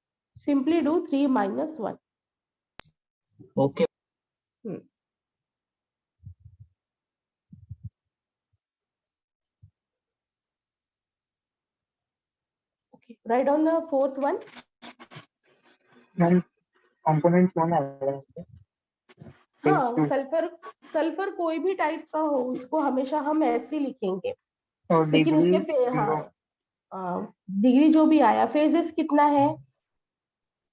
[SPEAKER 1] Simply do 3 - 1।
[SPEAKER 9] Okay.
[SPEAKER 1] Okay, write down the fourth one.
[SPEAKER 8] Ma'am components one आ रहा है
[SPEAKER 1] हाँ,
[SPEAKER 8] Phase two.
[SPEAKER 1] Sulphur कोई भी type का हो, उसको हमेशा हम ऐसे लिखेंगे,
[SPEAKER 8] और
[SPEAKER 1] लेकिन
[SPEAKER 8] डिग्री
[SPEAKER 1] उसके
[SPEAKER 8] 0
[SPEAKER 1] डिग्री जो भी आया, फेजेस कितना है?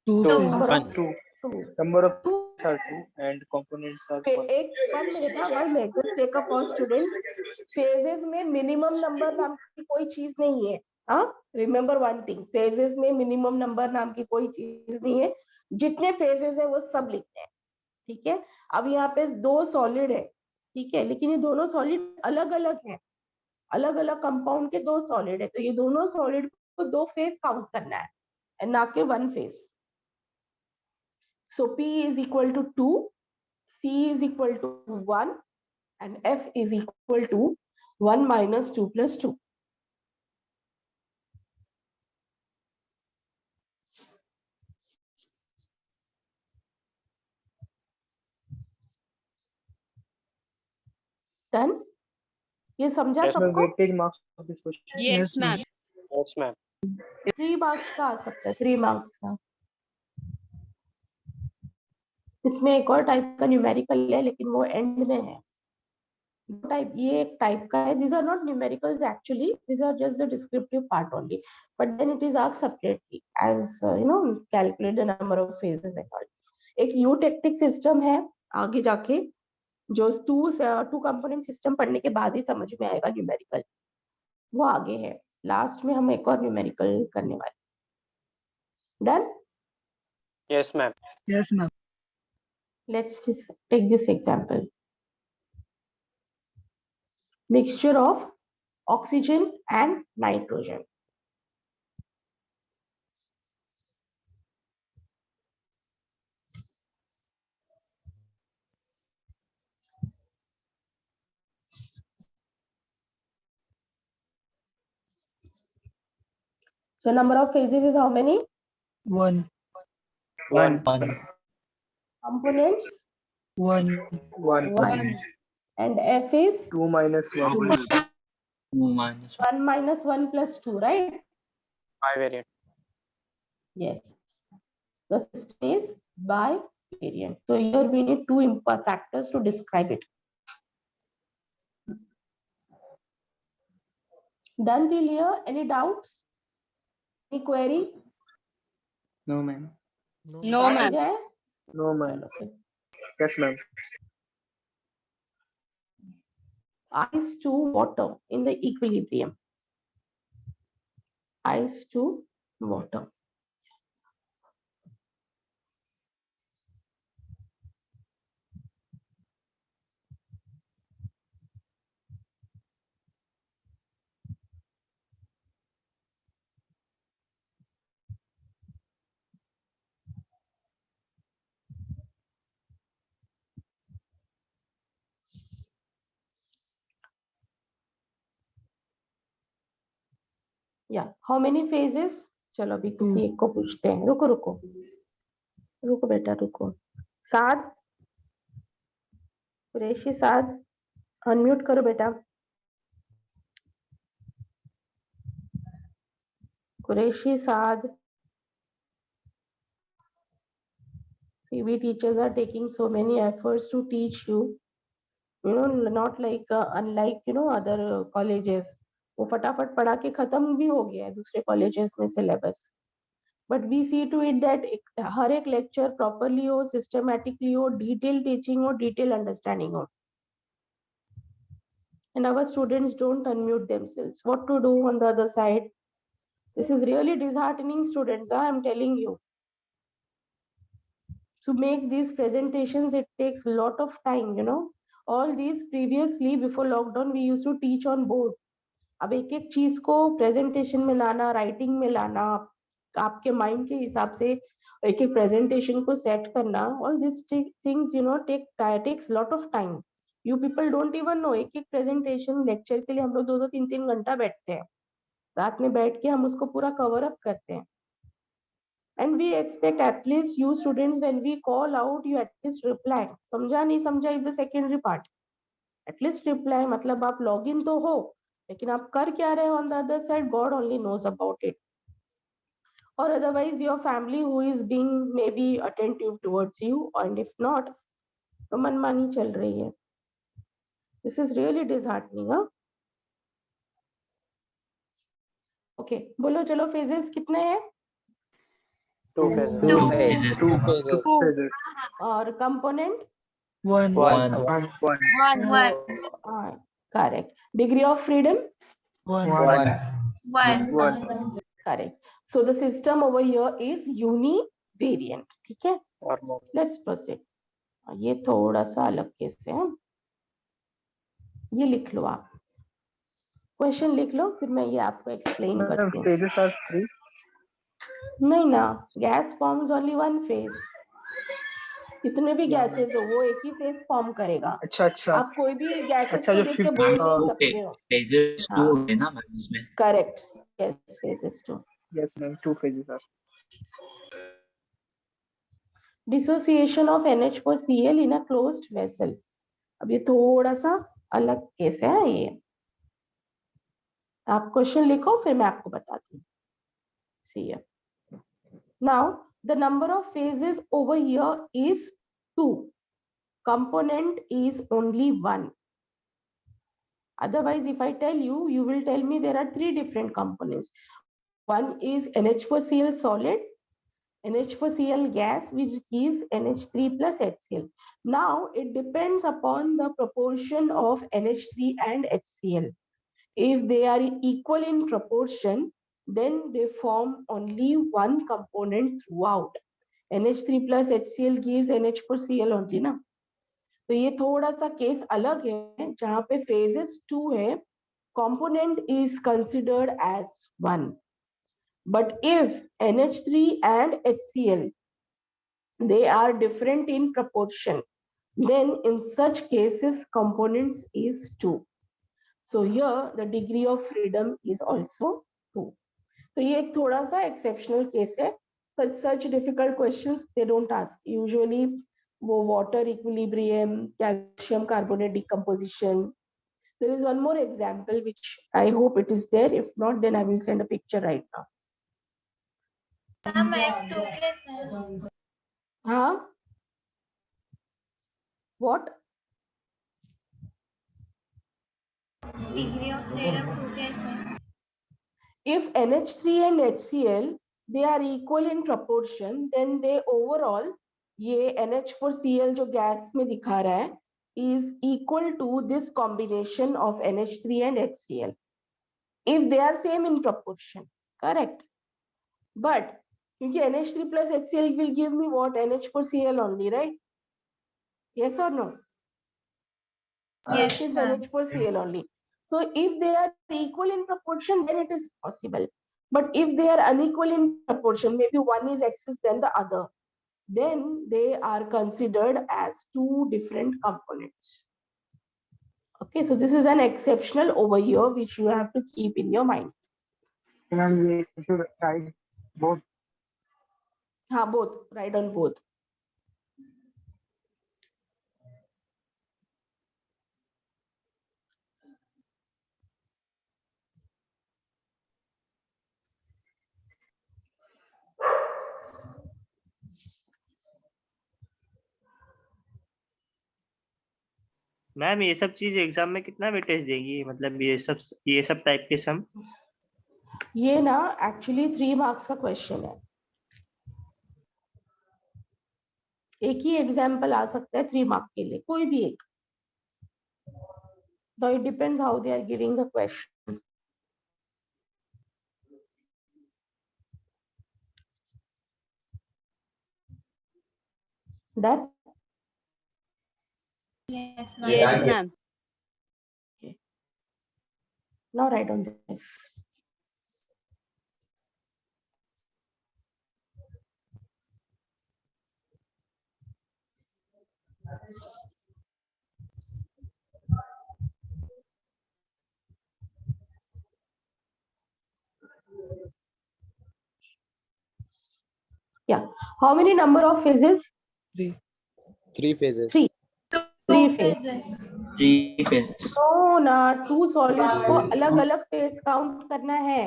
[SPEAKER 2] 2
[SPEAKER 5] Two.
[SPEAKER 2] phases.
[SPEAKER 8] 2
[SPEAKER 1] 2।
[SPEAKER 8] number of are 2 and components are 1.
[SPEAKER 1] एक 1 minute, 1 minute, just take up all students. Phases में मिनिमम नंबर नाम की कोई चीज नहीं है। हाँ, रिमेम्बर वन थिंग, फेजेस में मिनिमम नंबर नाम की कोई चीज नहीं है। जितने फेजेस है वो सब लिखते हैं, ठीक है। अब यहाँ पे 2 सॉलिड है, ठीक है, लेकिन ये दोनों सॉलिड अलग अलग है, अलग अलग कंपाउंड के 2 सॉलिड है, तो ये दोनों सॉलिड को 2 फेज काउंट करना है, ना के 1 phase. So P is equal to 2, C is equal to 1, and F is equal to 1 minus 2 plus 2. Done? ये समझा
[SPEAKER 8] Yes, ma'am.
[SPEAKER 1] सबको?
[SPEAKER 8] Weightage marks of this question.
[SPEAKER 5] Yes, ma'am.
[SPEAKER 8] Yes, ma'am.
[SPEAKER 1] 3 marks का आ सकता है, 3 मार्क्स का। इसमें एक और टाइप का न्यूमेरिकल है, लेकिन वो एंड में है। टाइप, ये एक टाइप का है। These are not numericals actually, these are just the descriptive part only, but then it is asked separately as calculate the number of phases and all. एक यूटेक्टिक सिस्टम है आगे जाके, जो टू कंपोनेंट सिस्टम पढ़ने के बाद ही समझ में आएगा न्यूमेरिकल, वो आगे है। लास्ट में हम एक और न्यूमेरिकल करने वाले। Done?
[SPEAKER 8] Yes, ma'am.
[SPEAKER 2] Yes, ma'am.
[SPEAKER 1] Let's take this example. Mixture of oxygen and nitrogen. So number of phases is how many?
[SPEAKER 2] 1,
[SPEAKER 8] 1.
[SPEAKER 1] Components?
[SPEAKER 2] 1,
[SPEAKER 8] 1.
[SPEAKER 1] 1. And F is
[SPEAKER 8] 2 minus 1.
[SPEAKER 9] 2 minus
[SPEAKER 1] 1 minus 1 plus 2, right?
[SPEAKER 8] Bivariate.
[SPEAKER 1] Yes. The system is bivariant. So here we need 2 factors to describe it. Done till here? Any doubts? Any query?
[SPEAKER 6] No, ma'am.
[SPEAKER 5] No, ma'am.
[SPEAKER 1] Jai?
[SPEAKER 8] No, ma'am. Yes, ma'am.
[SPEAKER 1] Ice to water in the equilibrium. Ice to water. Yeah. How many phases? चलो अभी किसी एक को पूछते हैं। रुको रुको रुको बेटा रुको। साद, कुरैशी साद, अनम्यूट करो बेटा। कुरैशी साद। CB teachers are taking so many efforts to teach you. Not like unlike other colleges. वो फटाफट पढ़ा के खत्म भी हो गया है दूसरे कॉलेजेस में syllabus, but we see to it that हर एक लेक्चर प्रॉपरली हो, सिस्टमैटिकली हो, डिटेल टीचिंग हो, डिटेल अंडरस्टैंडिंग हो। and our students don't unmute themselves. What to do on the other side? This is really disheartening, students. I'm telling you. To make these presentations, it takes a lot of time, you know. All these previously, before lockdown, we used to teach on board. अब एक एक चीज को presentation में लाना, writing में लाना, आपके माइंड के हिसाब से एक एक प्रेजेंटेशन को सेट करना, all this things you know takes lot of time. You people don't even know. एक एक प्रेजेंटेशन लेक्चर के लिए हम लोग 2-2, 3-3 घंटा बैठते हैं. रात में बैठ के हम उसको पूरा कवर अप करते हैं. And we expect at least you students, when we call out, you at least reply. समझा नहीं समझा is the secondary part. At least reply, मतलब आप login तो हो, लेकिन आप कर क्या रहे हो on the other side, God only knows about it. Or otherwise your family who is being maybe attentive towards you, and if not, तो मनमानी चल रही है. This is really disheartening, huh? Okay, बोलो चलो phases कितने हैं?
[SPEAKER 7] Two phases.
[SPEAKER 5] Two.
[SPEAKER 9] phases.
[SPEAKER 7] Two phases.
[SPEAKER 1] Two. और component?
[SPEAKER 2] One.
[SPEAKER 9] One.
[SPEAKER 5] One.
[SPEAKER 1] Correct. Degree of freedom?
[SPEAKER 5] One.
[SPEAKER 1] Correct. So the system over here is univariant. ठीक है?
[SPEAKER 7] Or more.
[SPEAKER 1] Let's proceed. ये थोड़ा सा अलग केस है. ये लिख लो आप. क्वेश्चन लिख लो, फिर मैं ये आपको एक्सप्लेन करती हूँ.
[SPEAKER 8] Phases are 3.
[SPEAKER 1] नहीं ना, gas forms only one phase. कितने भी गैसेस हो, वो एक ही फेज फॉर्म करेगा.
[SPEAKER 8] अच्छा.
[SPEAKER 1] आप कोई भी गैसेस
[SPEAKER 8] अच्छा,
[SPEAKER 1] को
[SPEAKER 8] जो
[SPEAKER 1] देख के
[SPEAKER 8] fifth-
[SPEAKER 1] बोल नहीं सकते हो.
[SPEAKER 9] phases
[SPEAKER 1] हाँ.
[SPEAKER 9] 2 है ना मैम इसमें.
[SPEAKER 1] Correct. Yes, phases 2.
[SPEAKER 8] Yes, ma'am. 2 phases are.
[SPEAKER 1] Dissociation of NH4Cl in a closed vessel. अब ये थोड़ा सा अलग केस है. ये आप क्वेश्चन लिखो, फिर मैं आपको बताती हूँ. See here. Now the number of phases over here is 2. Component is only 1. Otherwise, if I tell you, you will tell me there are 3 different components. One is NH4Cl solid, NH4Cl gas, which gives NH3 plus HCl. Now it depends upon the proportion of NH3 and HCl. If they are equal in proportion, then they form only one component throughout. NH3 plus HCl gives NH4Cl only ना. तो ये थोड़ा सा case अलग है, जहाँ पे phases 2 है, component is considered as 1. But if NH3 and HCl, they are different in proportion, then in such cases components is 2. So here the degree of freedom is also 2. So ये एक थोड़ा सा exceptional case है. Such difficult questions they don't ask. Usually वो water equilibrium, calcium carbonate decomposition. There is one more example which I hope it is there. If not, then I will send a picture right now.
[SPEAKER 5] Ma'am, I have 2 cases.
[SPEAKER 1] Huh? What?
[SPEAKER 5] Degree of freedom 2 cases.
[SPEAKER 1] If NH3 and HCl, they are equal in proportion, then they overall, ये NH4Cl जो gas में दिखा रहा है, is equal to this combination of NH3 and HCl. If they are same in proportion, correct? But क्योंकि NH3 plus HCl will give me what? NH4Cl only, right? Yes or no?
[SPEAKER 5] Yes,
[SPEAKER 1] It is
[SPEAKER 5] ma'am.
[SPEAKER 1] NH4Cl only. So if they are equal in proportion, then it is possible. But if they are unequal in proportion, maybe one is excess than the other, then they are considered as 2 different components. Okay, so this is an exceptional over here which you have to keep in your mind.
[SPEAKER 8] Ma'am, we should write both.
[SPEAKER 1] हाँ, both, write on both.
[SPEAKER 6] Ma'am ये सब चीज exam में कितना weightage देगी, मतलब ये सब टाइप के सम?
[SPEAKER 1] ये ना एक्चुअली 3 मार्क्स का क्वेश्चन है. एक ही एग्जाम्पल आ सकता है 3 मार्क के लिए, कोई भी एक. So it depends how they are giving the questions. That
[SPEAKER 5] Yes, ma'am.
[SPEAKER 10] Yes, ma'am.
[SPEAKER 1] now write on this. Yeah. How many number of phases?
[SPEAKER 2] 3.
[SPEAKER 6] 3 phases.
[SPEAKER 1] Three.
[SPEAKER 5] Two
[SPEAKER 1] Three phases.
[SPEAKER 5] phases.
[SPEAKER 9] 3 phases.
[SPEAKER 1] No ना, 2 solids को अलग अलग phase count करना है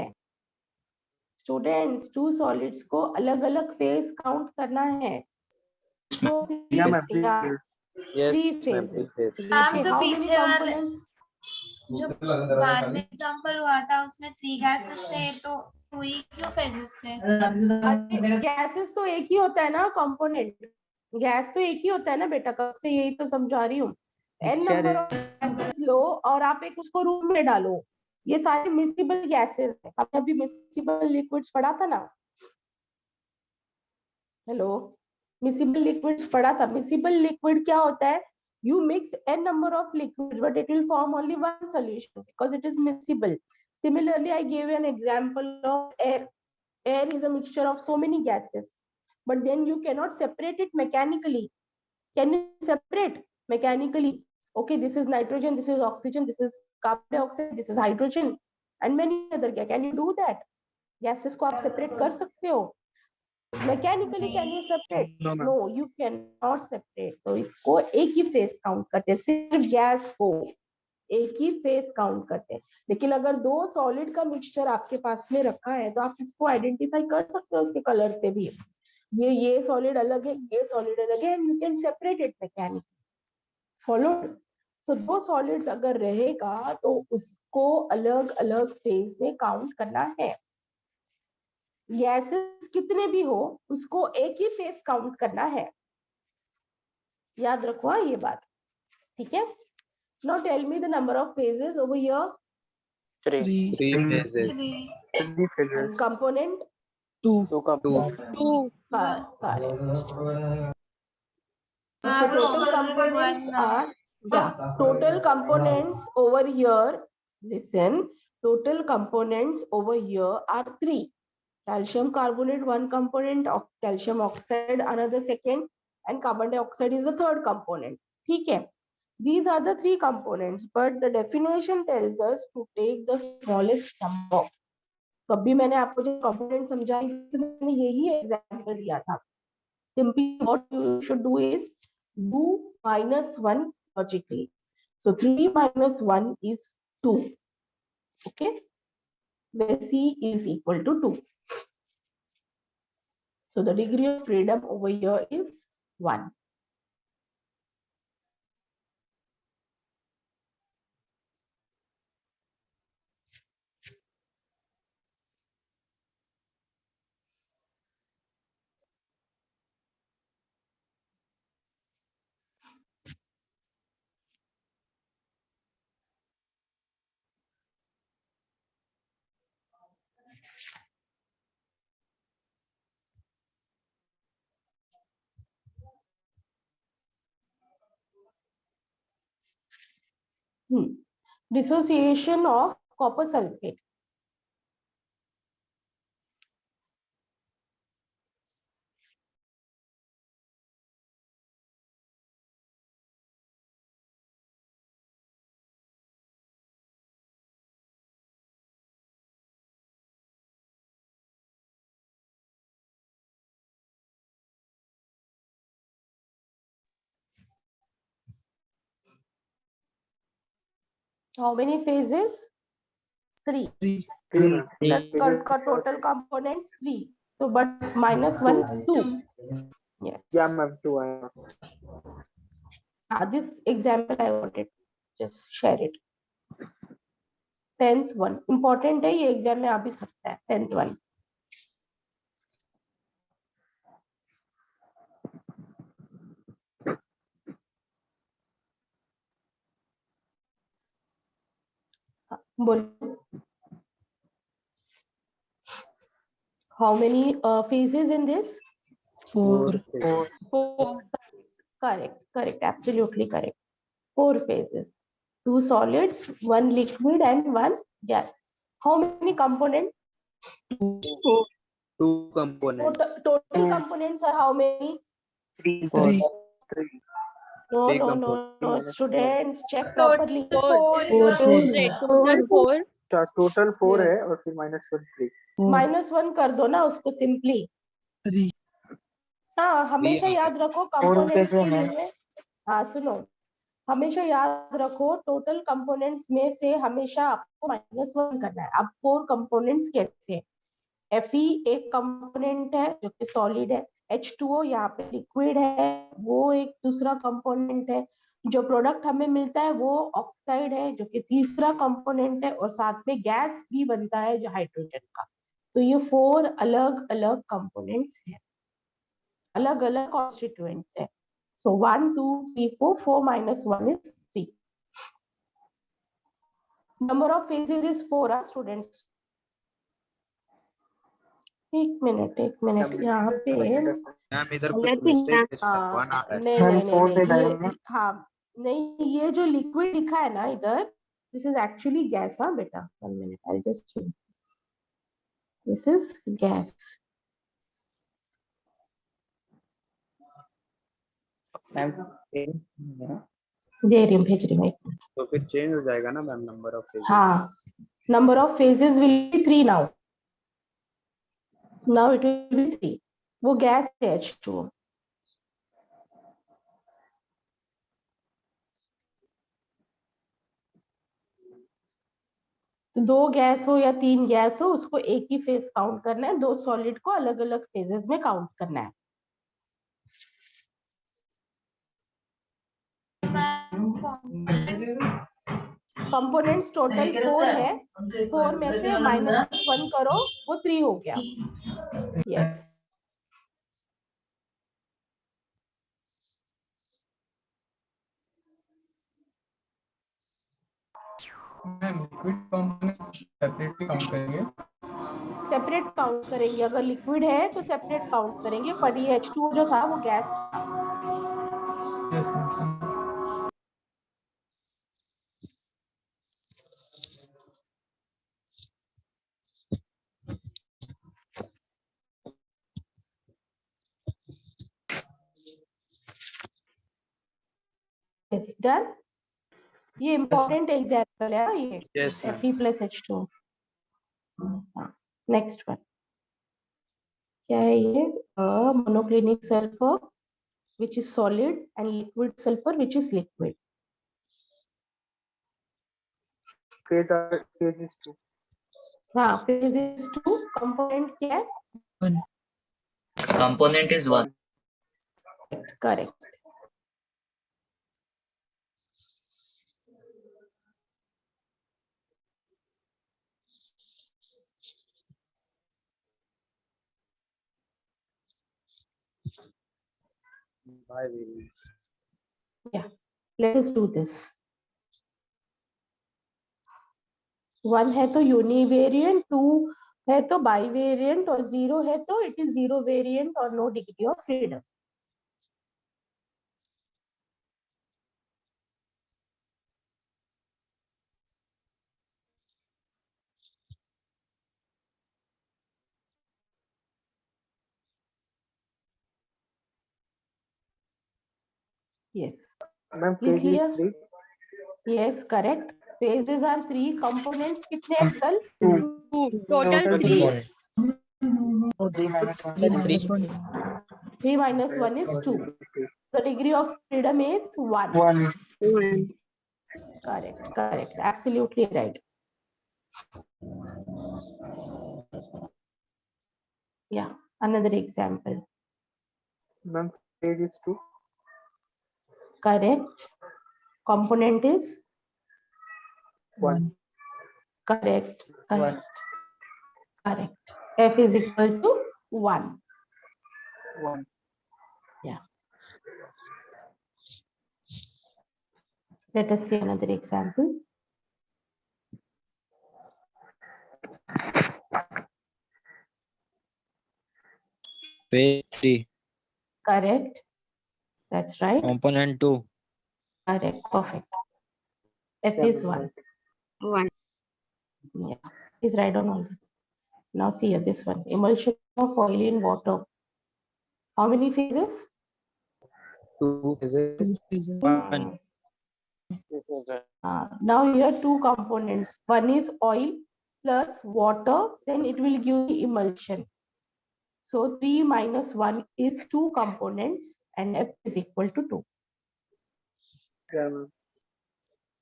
[SPEAKER 1] students, 2 solids को अलग अलग phase count करना है. So
[SPEAKER 7] Yeah, ma'am.
[SPEAKER 6] Yes,
[SPEAKER 1] 3
[SPEAKER 6] ma'am,
[SPEAKER 1] phases.
[SPEAKER 6] 3 phases.
[SPEAKER 5] Ma'am
[SPEAKER 1] Okay,
[SPEAKER 5] तो
[SPEAKER 1] how many
[SPEAKER 5] पीछे वाले
[SPEAKER 1] components?
[SPEAKER 5] जो बाद में एग्जांपल हुआ था उसमें 3 gases थे, तो 2 ही क्यों phases थे?
[SPEAKER 1] गैसेस तो एक ही होता है ना कंपोनेंट. गैस तो एक ही होता है ना बेटा, कब से यही तो समझा रही हूँ. n नंबर ऑफ गैसेस लो और आप एक उसको रूम में डालो. ये सारे मिसिबल गैसेस हैं. आपने अभी मिसिबल लिक्विड्स पढ़ा था ना. हेलो, मिसिबल लिक्विड्स पढ़ा था. मिसिबल लिक्विड क्या होता है? You mix n number of liquids, but it will form only one solution because it is miscible. Similarly, I gave you an example of air. Air is a mixture of so many gases, but then you cannot separate it mechanically. Can you separate mechanically? Okay, this is nitrogen, this is oxygen, this is carbon dioxide, this is hydrogen, and many other gas. Can you do that? Gases को आप separate कर सकते हो? Mechanically can you separate?
[SPEAKER 7] No, ma'am.
[SPEAKER 1] No, you cannot separate. तो इसको एक ही face count करते हैं. सिर्फ गैस को एक ही फेस काउंट करते हैं. लेकिन अगर 2 सॉलिड का मिक्सचर आपके पास में रखा है तो आप इसको आइडेंटिफाई कर सकते हो उसके कलर से भी. ये सॉलिड अलग है, ये सॉलिड अलग है, and you can separate it mechanically. Follow. So 2 solids अगर रहेगा तो उसको अलग अलग फेज में काउंट करना है. गैसेस कितने भी हो उसको एक ही फेज काउंट करना है. याद रखो ये बात. ठीक है. Now tell me the number of phases over here.
[SPEAKER 7] 3.
[SPEAKER 6] 3 phases.
[SPEAKER 7] 3 phases.
[SPEAKER 1] Component
[SPEAKER 2] 2.
[SPEAKER 7] 2 components.
[SPEAKER 10] 2.
[SPEAKER 1] Correct.
[SPEAKER 5] हाँ,
[SPEAKER 1] So total components are, total components over here, listen, total components over here are 3. Calcium carbonate one component, of calcium oxide another second, and carbon dioxide is the third component. ठीक है. These are the 3 components, but the definition tells us to take the smallest number. तो अभी मैंने आपको जो component समझाई तो मैंने यही example दिया था. Simply what you should do is do -1 logically. So 3 minus 1 is 2. Okay, where C is equal to 2. So the degree of freedom over here is 1. Dissociation of copper sulfate. How many phases? 3.
[SPEAKER 2] 3.
[SPEAKER 1] The total components 3. So but -1 2. Yes.
[SPEAKER 7] Yeah, ma'am. 2.
[SPEAKER 1] This example I wanted just share it. 10th one important है, ये exam में आ भी सकता है. 10th one. बोलो. How many phases in this?
[SPEAKER 2] 4.
[SPEAKER 1] Correct, absolutely correct. 4 phases. 2 solids, 1 liquid and 1 gas. How many components?
[SPEAKER 7] 2 components.
[SPEAKER 1] Total components are how many?
[SPEAKER 8] 3.
[SPEAKER 2] 3.
[SPEAKER 1] No. Students, check properly.
[SPEAKER 5] Total 4.
[SPEAKER 2] 4.
[SPEAKER 8] Total 4
[SPEAKER 1] Yes.
[SPEAKER 8] है और फिर -1 3.
[SPEAKER 1] -1 कर दो ना उसको simply.
[SPEAKER 2] 3.
[SPEAKER 1] हाँ, हमेशा याद रखो कंपोनेंट्स के लिए. हाँ सुनो, हमेशा याद रखो टोटल कंपोनेंट्स में से हमेशा आपको -1 करना है. अब 4 कंपोनेंट्स कैसे हैं? Fe एक कंपोनेंट है जो कि सॉलिड है. H2O यहाँ पे लिक्विड है, वो एक दूसरा कंपोनेंट है. जो प्रोडक्ट हमें मिलता है वो ऑक्साइड है जो कि तीसरा कंपोनेंट है, और साथ में गैस भी बनता है जो हाइड्रोजन का. तो ये 4 अलग अलग कंपोनेंट्स हैं, अलग अलग कॉन्स्टिट्यूएंट्स है. So 1, 2, 3, 4, 4 minus 1 is 3. Number of phases is 4, students. एक मिनट यहाँ पे
[SPEAKER 7] मैम इधर कुछ मैसेज वन आ रहा है.
[SPEAKER 1] नहीं, हाँ नहीं, ये जो लिक्विड लिखा है ना इधर, दिस इज एक्चुअली गैस. हाँ बेटा, 1 minute, I'll just change this is gas.
[SPEAKER 6] Ma'am
[SPEAKER 1] दे रही हूँ, भेज रही हूँ.
[SPEAKER 7] तो फिर चेंज हो जाएगा ना मैम नंबर ऑफ फेजेस.
[SPEAKER 1] हाँ, number of phases will be 3 now. Now it will be 3. वो गैस है H2O. दो गैस हो या 3 गैस हो, उसको एक ही फेज काउंट करना है. 2 सॉलिड को अलग अलग फेजेस में काउंट करना है. कंपोनेंट्स टोटल 4 है. 4 में से -1 करो, वो 3 हो गया. यस. सेपरेट काउंट करेंगे. अगर लिक्विड है तो सेपरेट काउंट करेंगे, पर ये H2O जो था वो गैस था. Yes, done. ये इम्पोर्टेंट एग्जाम्पल है ये.
[SPEAKER 7] Yes, ma'am.
[SPEAKER 1] Fe plus H2O. Next one क्या है ये? Monoclinic sulphur which is solid and liquid sulfur which is liquid.
[SPEAKER 8] phases 2.
[SPEAKER 1] हाँ, phases 2. component क्या है?
[SPEAKER 2] 1.
[SPEAKER 9] Component is 1.
[SPEAKER 1] Correct. Yeah, let us do this. 1 है तो यूनिवेरिएंट, 2 है तो बाईवेरिएंट, और 0 है तो इट इज 0 वेरिएंट और no degree of freedom. Yes.
[SPEAKER 8] Ma'am
[SPEAKER 1] Clear?
[SPEAKER 8] phases 3.
[SPEAKER 1] Yes, correct. Phases are 3. Components कितने हैं total?
[SPEAKER 5] Total 3.
[SPEAKER 8] 3 -1.
[SPEAKER 1] 3 minus 1 is 2. The degree of freedom is 1.
[SPEAKER 8] 1.
[SPEAKER 1] Correct. Absolutely right. Yeah, another example.
[SPEAKER 8] Ma'am phases 2.
[SPEAKER 1] Correct. Component is
[SPEAKER 8] 1.
[SPEAKER 1] correct. F is equal to 1.
[SPEAKER 8] 1.
[SPEAKER 1] Yeah. Let us see another example.
[SPEAKER 10] phase 3,
[SPEAKER 1] Correct. That's right.
[SPEAKER 10] component 2,
[SPEAKER 1] Correct. Perfect. F is 1.
[SPEAKER 2] 1.
[SPEAKER 1] Yeah. Is right on all. Now see here, this one. Emulsion of oil in water. How many phases?
[SPEAKER 6] 2 phases.
[SPEAKER 10] 1,
[SPEAKER 1] Now here 2 components. One is oil plus water, then it will give emulsion. So 3 minus 1 is 2 components and F is equal to 2.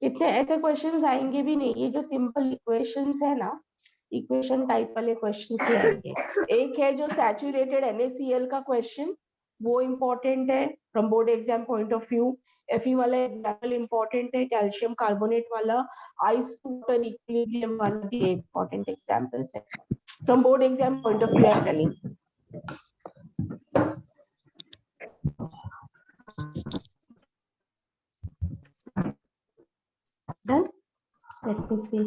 [SPEAKER 1] इतने ऐसे questions आएंगे भी नहीं, ये जो simple equations है ना, equation type वाले क्वेश्चंस ही आएंगे. एक है जो सैचुरेटेड NaCl का क्वेश्चन, वो इम्पोर्टेंट है from board exam point of view. Fe वाला एग्जाम्पल इम्पोर्टेंट है, कैल्शियम कार्बोनेट वाला, आइस टू वाटर इक्विलिब्रियम वाला भी इम्पोर्टेंट एग्जाम्पल्स है from board exam point of view. I am telling. Done? Let me see.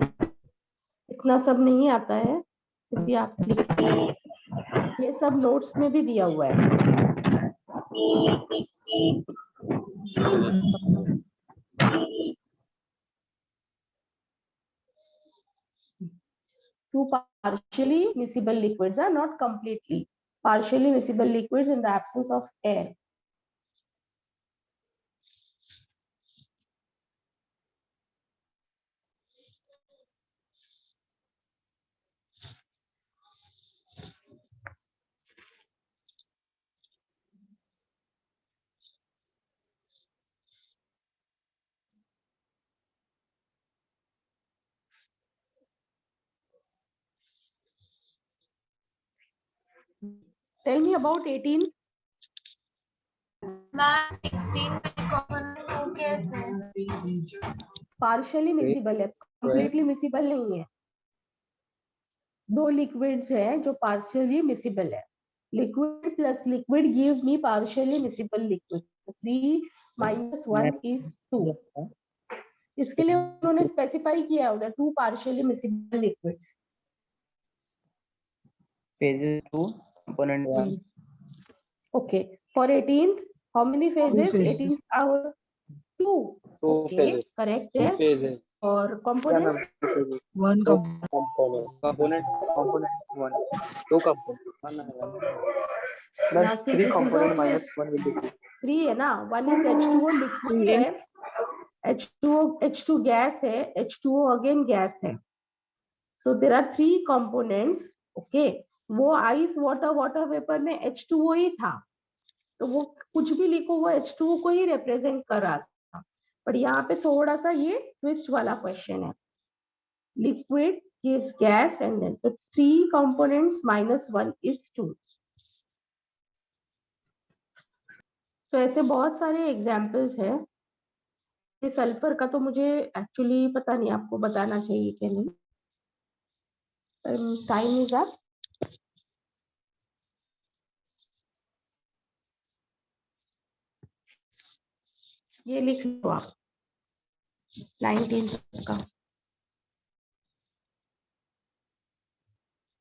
[SPEAKER 1] इतना सब नहीं आता है, फिर भी आप लिखिए. ये सब नोट्स में भी दिया हुआ है. Two partially miscible liquids are not completely partially miscible liquids in the absence of air. Tell me about 18.
[SPEAKER 5] Ma'am 16 में कॉम्पोनेंट 2 कैसे?
[SPEAKER 1] पार्शियली मिसिबल है, कंप्लीटली मिसिबल नहीं है. दो लिक्विड्स हैं जो पार्शियली मिसिबल है. Liquid plus liquid give me partially miscible liquid. 3 minus 1 is 2. इसके लिए उन्होंने स्पेसिफाई किया उधर 2 partially miscible liquids.
[SPEAKER 6] Phases 2, component 1.
[SPEAKER 1] Okay. For 18th, how many phases? 18th are 2. Okay, correct. Two phases. Or component?
[SPEAKER 2] One component.
[SPEAKER 6] Component 1. 2 components. 1 and 1.
[SPEAKER 1] Now
[SPEAKER 6] Then
[SPEAKER 1] see,
[SPEAKER 6] 3
[SPEAKER 1] this is
[SPEAKER 6] component
[SPEAKER 1] a
[SPEAKER 6] minus
[SPEAKER 1] twist.
[SPEAKER 6] 1 will be 2.
[SPEAKER 1] 3 है ना. One is H2O liquid
[SPEAKER 2] Yes.
[SPEAKER 1] है, H2 gas है, H2O again gas है. So there are 3 components. Okay. वो ice water vapour में H2O ही था, तो वो कुछ भी लिखो वो H2O को ही रिप्रेजेंट कर रहा था. पर यहाँ पे थोड़ा सा ये ट्विस्ट वाला क्वेश्चन है. Liquid gives gas and then the 3 components minus 1 is 2. तो ऐसे बहुत सारे एग्जाम्पल्स है. ये सल्फर का तो मुझे एक्चुअली पता नहीं, आपको बताना चाहिए कि नहीं. Time is up. ये लिख लो आप 19 का.